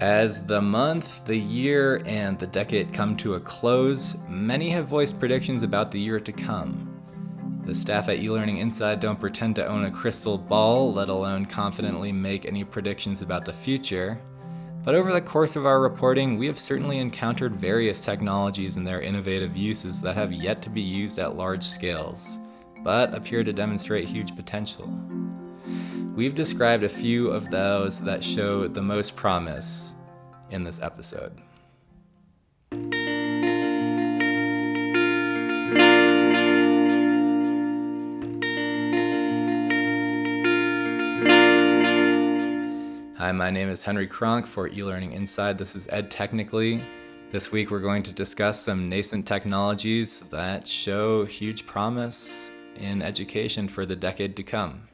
As the month, the year, and the decade come to a close, many have voiced predictions about the year to come. The staff at eLearning Inside don't pretend to own a crystal ball, let alone confidently make any predictions about the future. But over the course of our reporting, we have certainly encountered various technologies and their innovative uses that have yet to be used at large scales, but appear to demonstrate huge potential. We've described a few of those that show the most promise in this episode. Hi, my name is Henry Kronk for eLearning Inside. This is Ed Technically. This week we're going to discuss some nascent technologies that show huge promise in education for the decade to come.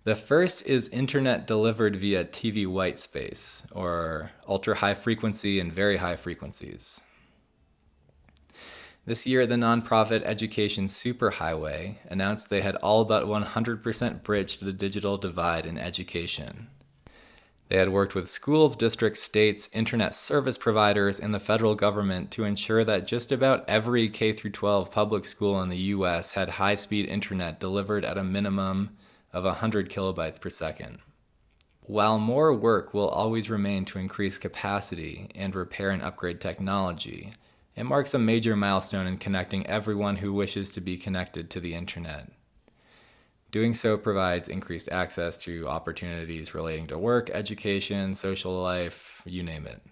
The first is internet delivered via TV white space, or ultra high frequency and very high frequencies. This year, the nonprofit Education Superhighway announced they had all but 100% bridged the digital divide in education. They had worked with schools, districts, states, internet service providers, and the federal government to ensure that just about every K-12 public school in the U.S. had high-speed internet delivered at a minimum of 100 kilobytes per second. While more work will always remain to increase capacity and repair and upgrade technology, it marks a major milestone in connecting everyone who wishes to be connected to the internet. Doing so provides increased access to opportunities relating to work, education, social life, you name it.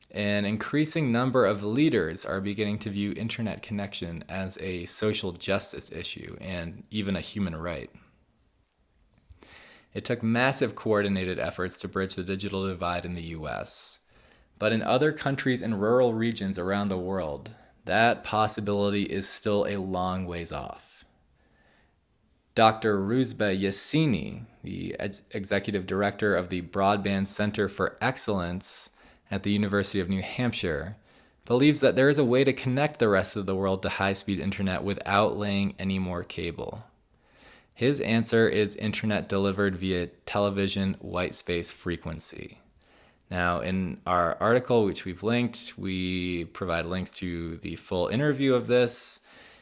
An increasing number of leaders are beginning to view internet connection as a social justice issue and even a human right. It took massive coordinated efforts to bridge the digital divide in the U.S., but in other countries and rural regions around the world, that possibility is still a long ways off. Dr. Ruzbe Yassini, the executive director of the Broadband Center for Excellence at the University of New Hampshire, believes that there is a way to connect the rest of the world to high-speed internet without laying any more cable. His answer is internet delivered via television white space frequency. Now, in our article, which we've linked, we provide links to the full interview of this,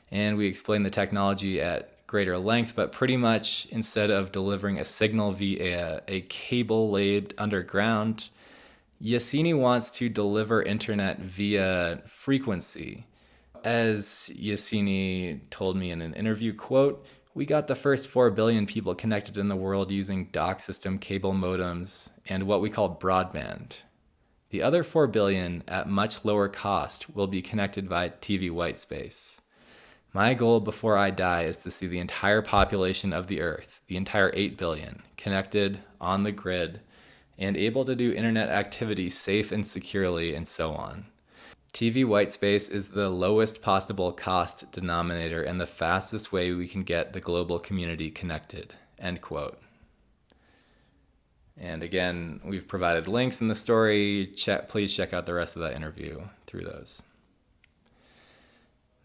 and we explain the technology at greater length, but pretty much instead of delivering a signal via a cable laid underground, Yassini wants to deliver internet via frequency. As Yassini told me in an interview, quote, "We got the first 4 billion people connected in the world using dock system cable modems and what we call broadband. The other 4 billion at much lower cost will be connected via TV white space. My goal before I die is to see the entire population of the Earth, the entire 8 billion, connected on the grid and able to do internet activity safe and securely and so on. TV white space is the lowest possible cost denominator and the fastest way we can get the global community connected," end quote. And again, we've provided links in the story. Please check out the rest of that interview through those.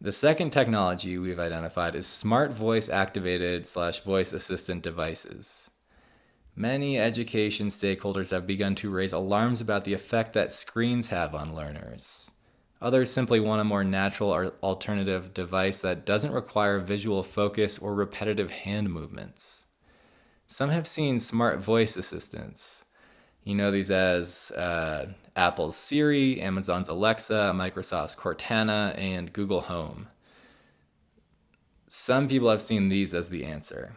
The second technology we've identified is smart voice activated / voice assistant devices. Many education stakeholders have begun to raise alarms about the effect that screens have on learners. Others simply want a more natural or alternative device that doesn't require visual focus or repetitive hand movements. Some have seen smart voice assistants. You know these as Apple's Siri, Amazon's Alexa, Microsoft's Cortana, and Google Home. Some people have seen these as the answer.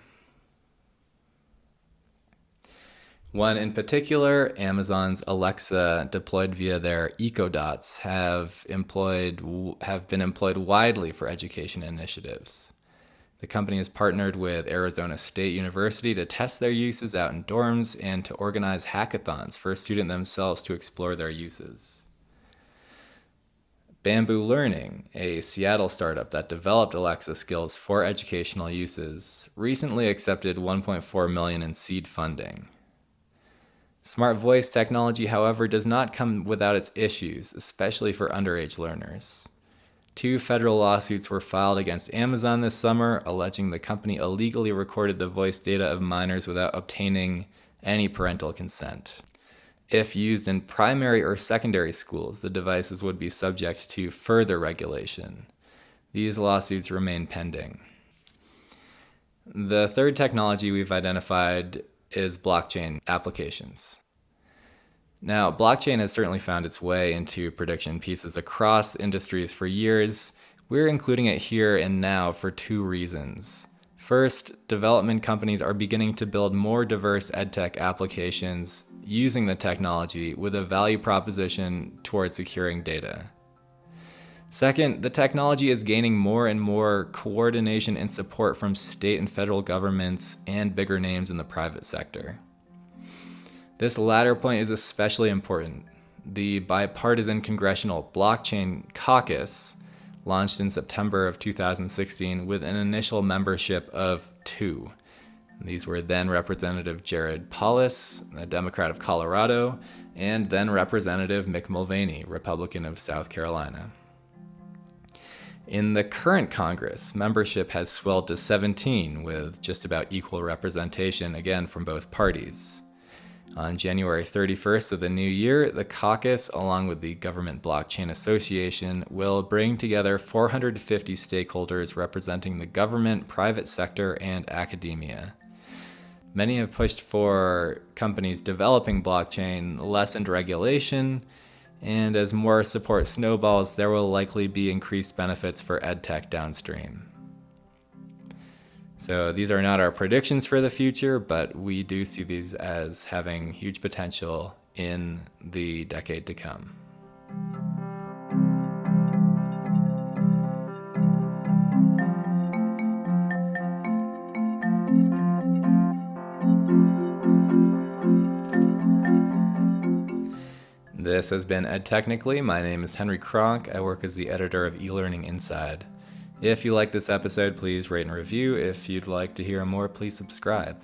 One in particular, Amazon's Alexa, deployed via their Echo Dots, have been employed widely for education initiatives. The company has partnered with Arizona State University to test their uses out in dorms and to organize hackathons for students themselves to explore their uses. Bamboo Learning, a Seattle startup that developed Alexa skills for educational uses, recently accepted $1.4 million in seed funding. Smart voice technology, however, does not come without its issues, especially for underage learners. 2 federal lawsuits were filed against Amazon this summer, alleging the company illegally recorded the voice data of minors without obtaining any parental consent. If used in primary or secondary schools, the devices would be subject to further regulation. These lawsuits remain pending. The third technology we've identified is blockchain applications. Now, blockchain has certainly found its way into prediction pieces across industries for years. We're including it here and now for 2 reasons. First, development companies are beginning to build more diverse edtech applications using the technology with a value proposition towards securing data. Second, the technology is gaining more and more coordination and support from state and federal governments and bigger names in the private sector. This latter point is especially important. The bipartisan Congressional Blockchain Caucus launched in September of 2016 with an initial membership of 2. These were then Representative Jared Polis, a Democrat of Colorado, and then Representative Mick Mulvaney, Republican of South Carolina. In the current Congress, membership has swelled to 17, with just about equal representation, again, from both parties. On January 31st of the new year, the caucus, along with the Government Blockchain Association, will bring together 450 stakeholders representing the government, private sector, and academia. Many have pushed for companies developing blockchain lessened regulation, and as more support snowballs, there will likely be increased benefits for edtech downstream. So these are not our predictions for the future, but we do see these as having huge potential in the decade to come. This has been Ed Technically. My name is Henry Kronk. I work as the editor of eLearning Inside. If you like this episode, please rate and review. If you'd like to hear more, please subscribe.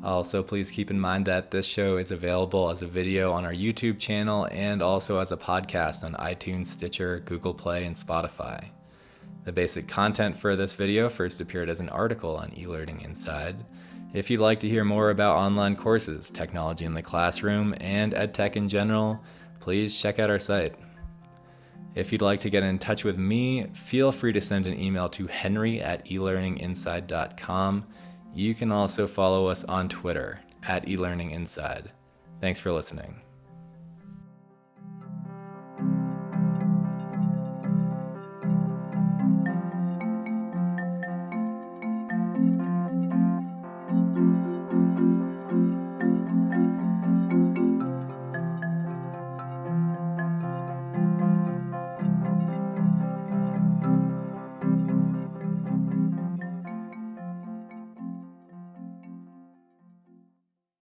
Also, please keep in mind that this show is available as a video on our YouTube channel and also as a podcast on iTunes, Stitcher, Google Play, and Spotify. The basic content for this video first appeared as an article on eLearning Inside. If you'd like to hear more about online courses, technology in the classroom, and EdTech in general, please check out our site. If you'd like to get in touch with me, feel free to send an email to henry@elearninginside.com. You can also follow us on Twitter @eLearninginside. Thanks for listening.